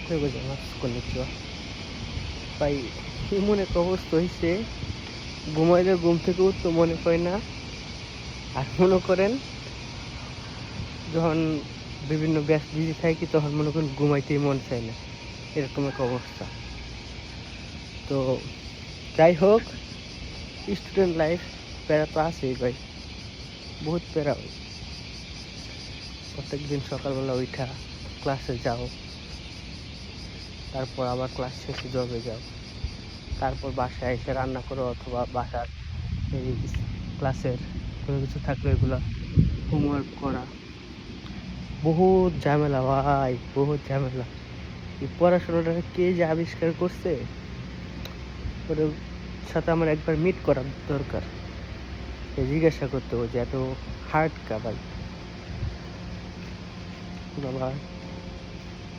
Luego llamas konnichiwa. ভাই এমন একটা অবস্থা হইছে, ঘুমাইলে ঘুম থেকে উঠতে মনে হয় না। আর মনে করেন যখন বিভিন্ন ব্যস্ত বিজি থাকি তখন মনে করেন ঘুমাইতেই মন চায় না, এরকম একটা অবস্থা। তো যাই হোক, স্টুডেন্ট লাইফ প্যারা তো আছেই ভাই, বহুত প্যারা হয়। প্রত্যেকদিন সকালবেলা উঠা ক্লাসে যাও, তারপর আবার ক্লাস শেষে জবে যাও, তারপর বাসায় এসে রান্না করো অথবা বাসার এই ক্লাসের কোনো কিছু থাকলে এগুলো হোমওয়ার্ক করা, বহুত ঝামেলা ভাই, বহুত ঝামেলা। এই পড়াশোনাটা কে যে আবিষ্কার করছে, ওর সাথে আমার একবার মিট করা দরকার, জিজ্ঞাসা করতে হবে যে এত হার্ড কা ভাই। বাবা